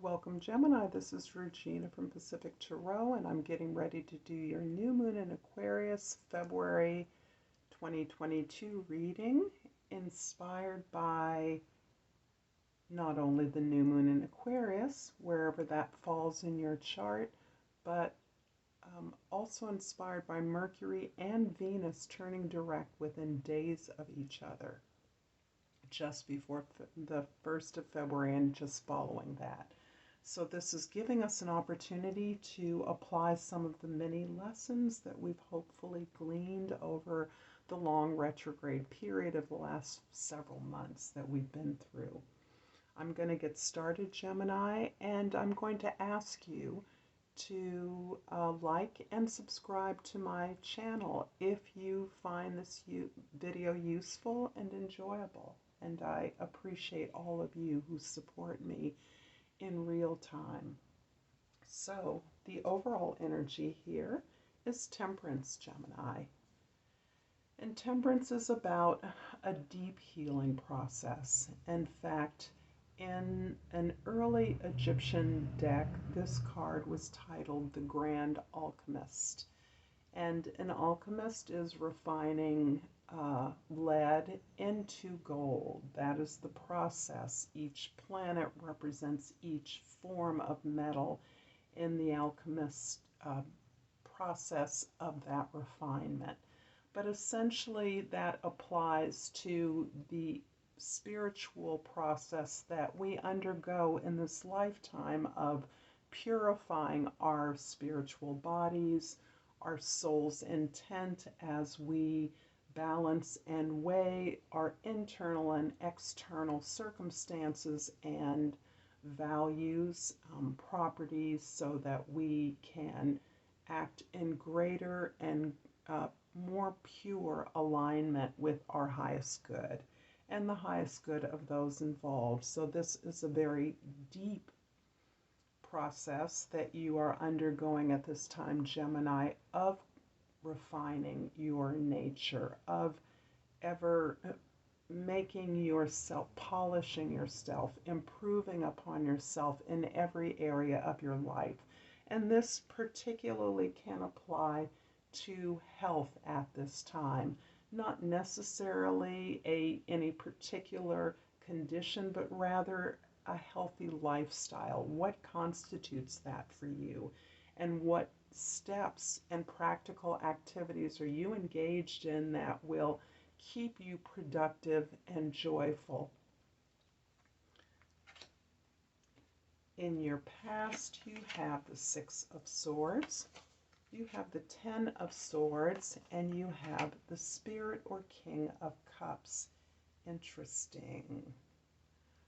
Welcome, Gemini. This is Regina from Pacific Tarot, and I'm getting ready to do your new moon in Aquarius, February 2022 reading, inspired by not only the new moon in Aquarius, wherever that falls in your chart, but also inspired by Mercury and Venus turning direct within days of each other, just before the 1st of February and just following that. So this is giving us an opportunity to apply some of the many lessons that we've hopefully gleaned over the long retrograde period of the last several months that we've been through. I'm going to get started, Gemini, and I'm going to ask you to like and subscribe to my channel if you find this video useful and enjoyable. And I appreciate all of you who support me in real time. So the overall energy here is Temperance, Gemini. And Temperance is about a deep healing process. In fact, in an early Egyptian deck, this card was titled the Grand Alchemist. And an alchemist is refining lead into gold. That is the process. Each planet represents each form of metal in the alchemist process of that refinement. But essentially that applies to the spiritual process that we undergo in this lifetime of purifying our spiritual bodies, our soul's intent as we balance and weigh our internal and external circumstances and values, properties, so that we can act in greater and more pure alignment with our highest good and the highest good of those involved. So this is a very deep process that you are undergoing at this time, Gemini, of refining your nature, of ever making yourself, polishing yourself, improving upon yourself in every area of your life. And this particularly can apply to health at this time, not necessarily any particular condition, but rather a healthy lifestyle. What constitutes that for you? And what steps and practical activities are you engaged in that will keep you productive and joyful? In your past, you have the Six of Swords, you have the Ten of Swords, and you have the Spirit or King of Cups. Interesting.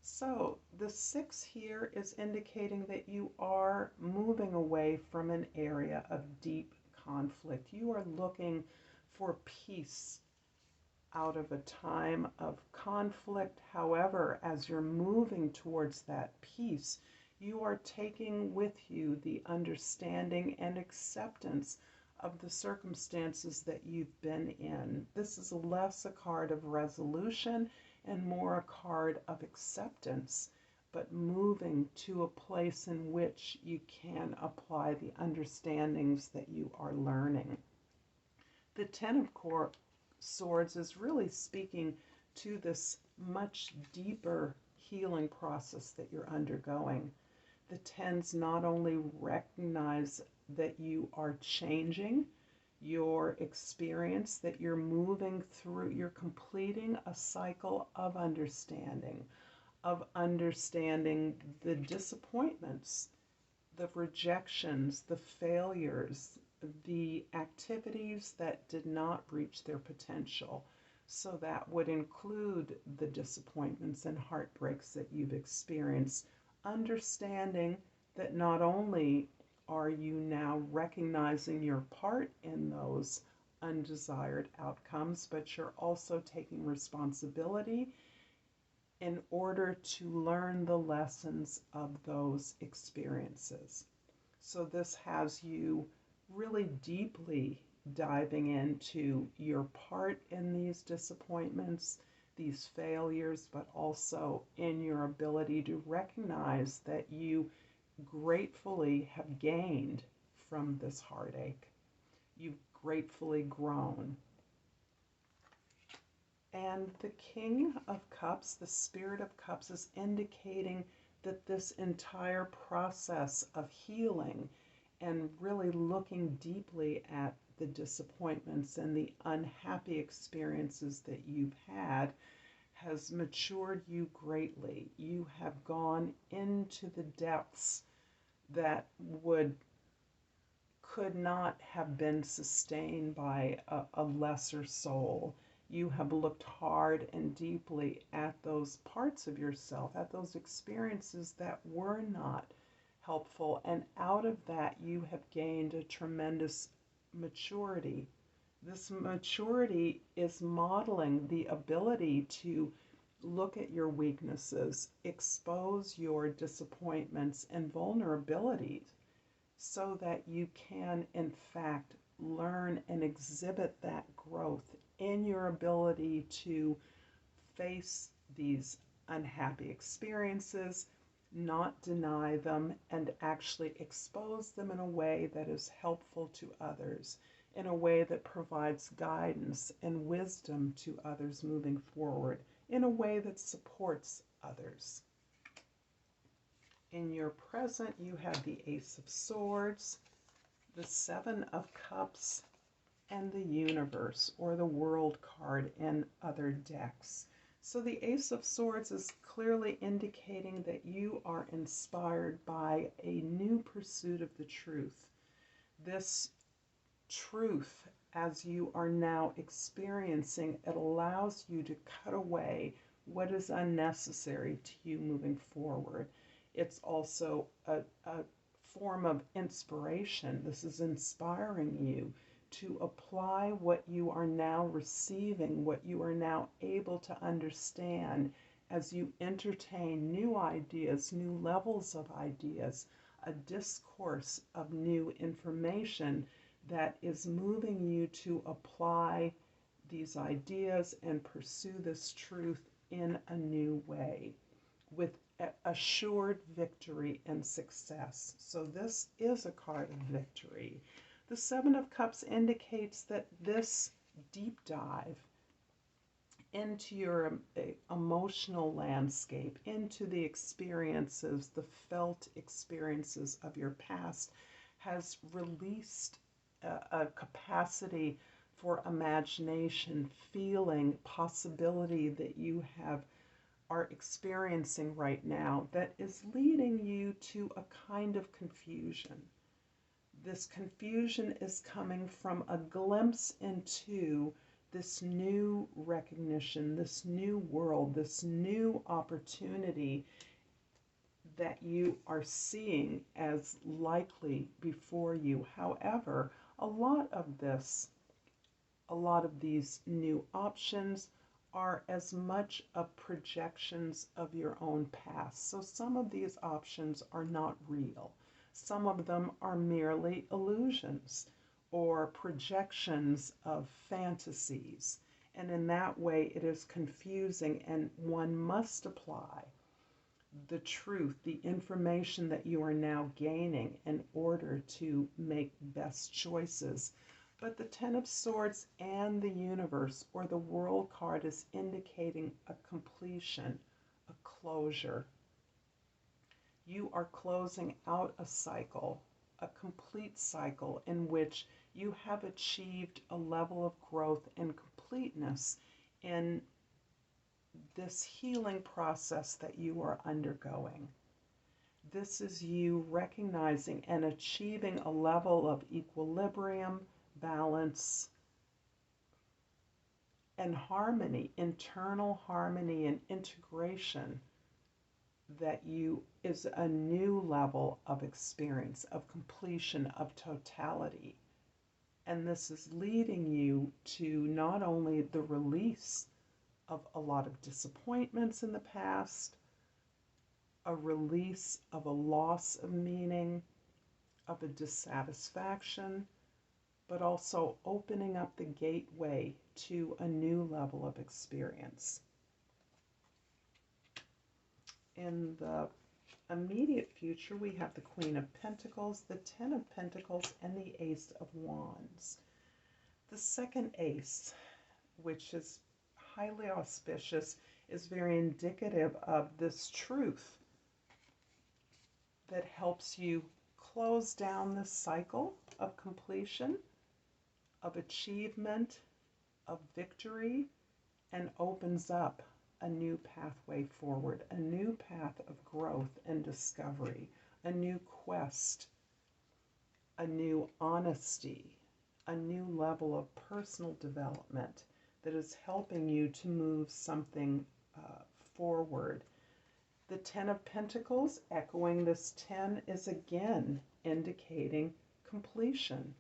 So the 6 here is indicating that you are moving away from an area of deep conflict. You are looking for peace out of a time of conflict. However, as you're moving towards that peace, you are taking with you the understanding and acceptance of the circumstances that you've been in. This is less a card of resolution and more a card of acceptance, but moving to a place in which you can apply the understandings that you are learning. The Ten of Swords is really speaking to this much deeper healing process that you're undergoing. The Tens not only recognize that you are changing your experience, that you're moving through, you're completing a cycle of understanding the disappointments, the rejections, the failures, the activities that did not reach their potential. So that would include the disappointments and heartbreaks that you've experienced. Understanding that not only are you now recognizing your part in those undesired outcomes, but you're also taking responsibility in order to learn the lessons of those experiences. So this has you really deeply diving into your part in these disappointments, these failures, but also in your ability to recognize that you gratefully have gained from this heartache. You've gratefully grown. And the King of Cups, the Spirit of Cups, is indicating that this entire process of healing and really looking deeply at the disappointments and the unhappy experiences that you've had has matured you greatly. You have gone into the depths that could not have been sustained by a lesser soul. You have looked hard and deeply at those parts of yourself, at those experiences that were not helpful, and out of that you have gained a tremendous maturity. This maturity is modeling the ability to look at your weaknesses, expose your disappointments and vulnerabilities, so that you can, in fact, learn and exhibit that growth in your ability to face these unhappy experiences, not deny them, and actually expose them in a way that is helpful to others, in a way that provides guidance and wisdom to others moving forward, in a way that supports others. In your present, you have the Ace of Swords, the Seven of Cups, and the Universe, or the World card in other decks. So the Ace of Swords is clearly indicating that you are inspired by a new pursuit of the truth. This truth, as you are now experiencing, it allows you to cut away what is unnecessary to you moving forward. It's also a form of inspiration. This is inspiring you to apply what you are now receiving, what you are now able to understand as you entertain new ideas, new levels of ideas, a discourse of new information that is moving you to apply these ideas and pursue this truth in a new way with assured victory and success. So this is a card of victory. The Seven of Cups indicates that this deep dive into your emotional landscape, into the experiences, the felt experiences of your past, has released a capacity for imagination, feeling, possibility that you are experiencing right now that is leading you to a kind of confusion. This confusion is coming from a glimpse into this new recognition, this new world, this new opportunity that you are seeing as likely before you. However, a lot of these new options are as much of projections of your own past. So some of these options are not real. Some of them are merely illusions or projections of fantasies. And in that way, it is confusing, and one must apply the truth, the information that you are now gaining in order to make best choices. But the Ten of Swords and the Universe, or the World card, is indicating a completion, a closure. You are closing out a cycle, a complete cycle in which you have achieved a level of growth and completeness in this healing process that you are undergoing. This is you recognizing and achieving a level of equilibrium, balance, and harmony, internal harmony and integration, that is a new level of experience, of completion, of totality. And this is leading you to not only the release of a lot of disappointments in the past, a release of a loss of meaning, of a dissatisfaction, but also opening up the gateway to a new level of experience. in the immediate future, we have the Queen of Pentacles, the Ten of Pentacles, and the Ace of Wands. The second ace, which is highly auspicious, is very indicative of this truth that helps you close down this cycle of completion, of achievement, of victory, and opens up a new pathway forward, a new path of growth and discovery, a new quest, a new honesty, a new level of personal development that is helping you to move something forward. The Ten of Pentacles, echoing this 10, is again indicating completion,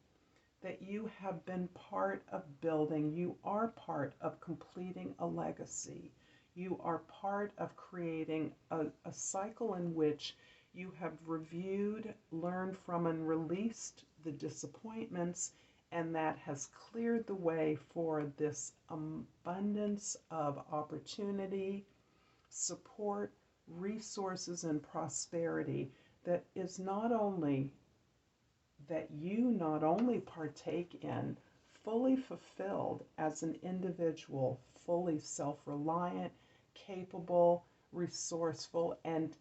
that you have been part of building, you are part of completing a legacy. You are part of creating a cycle in which you have reviewed, learned from, and released the disappointments, and that has cleared the way for this abundance of opportunity, support, resources, and prosperity that is not only that you not only partake in, fully fulfilled as an individual, fully self-reliant, capable, resourceful, and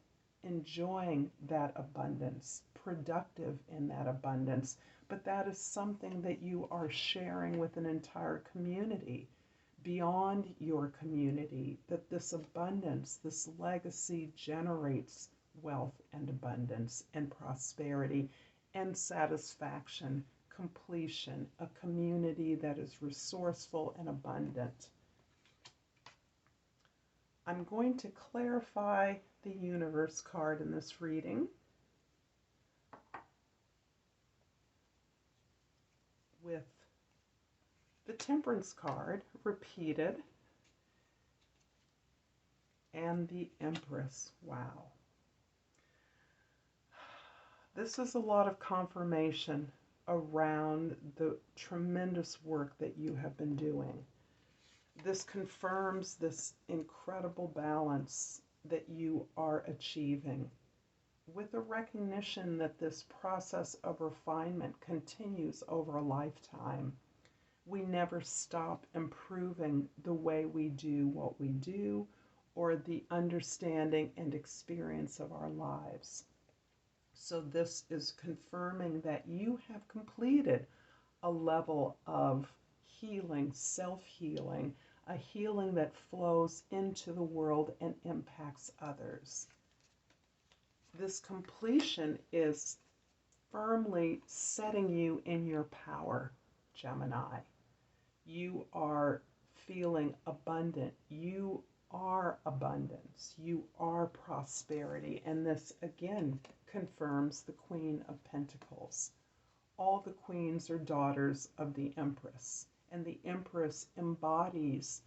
enjoying that abundance, productive in that abundance, but that is something that you are sharing with an entire community, beyond your community, that this abundance, this legacy generates wealth and abundance and prosperity and satisfaction, completion, a community that is resourceful and abundant. I'm going to clarify the universe card in this reading with the Temperance card repeated and the Empress. Wow. This is a lot of confirmation around the tremendous work that you have been doing. This confirms this incredible balance that you are achieving, with a recognition that this process of refinement continues over a lifetime. We never stop improving the way we do what we do, or the understanding and experience of our lives. So this is confirming that you have completed a level of healing, self-healing, a healing that flows into the world and impacts others. This completion is firmly setting you in your power, Gemini. You are feeling abundant. You are abundance. You are prosperity. And this again confirms the Queen of Pentacles. All the queens are daughters of the Empress, and the Empress embodies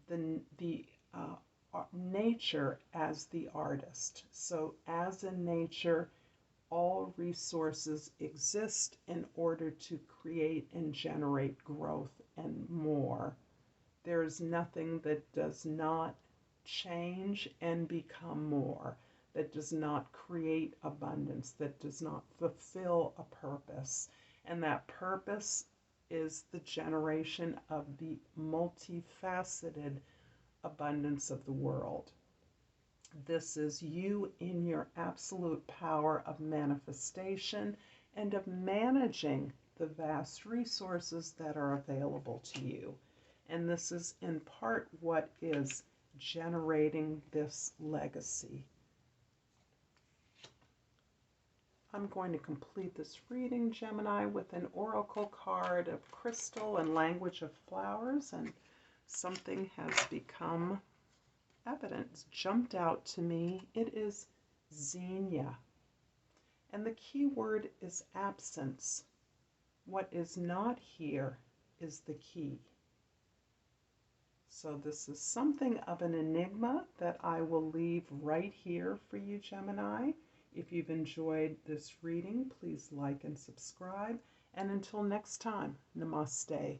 the nature as the artist. So as in nature, all resources exist in order to create and generate growth and more. There is nothing that does not change and become more, that does not create abundance, that does not fulfill a purpose. And that purpose is the generation of the multifaceted abundance of the world. This is you in your absolute power of manifestation and of managing the vast resources that are available to you. And this is in part what is generating this legacy. I'm going to complete this reading, Gemini, with an oracle card of crystal and language of flowers, and something has become evident. It's jumped out to me. It is Xenia. And the key word is absence. What is not here is the key. So this is something of an enigma that I will leave right here for you, Gemini. If you've enjoyed this reading, please like and subscribe. And until next time, Namaste.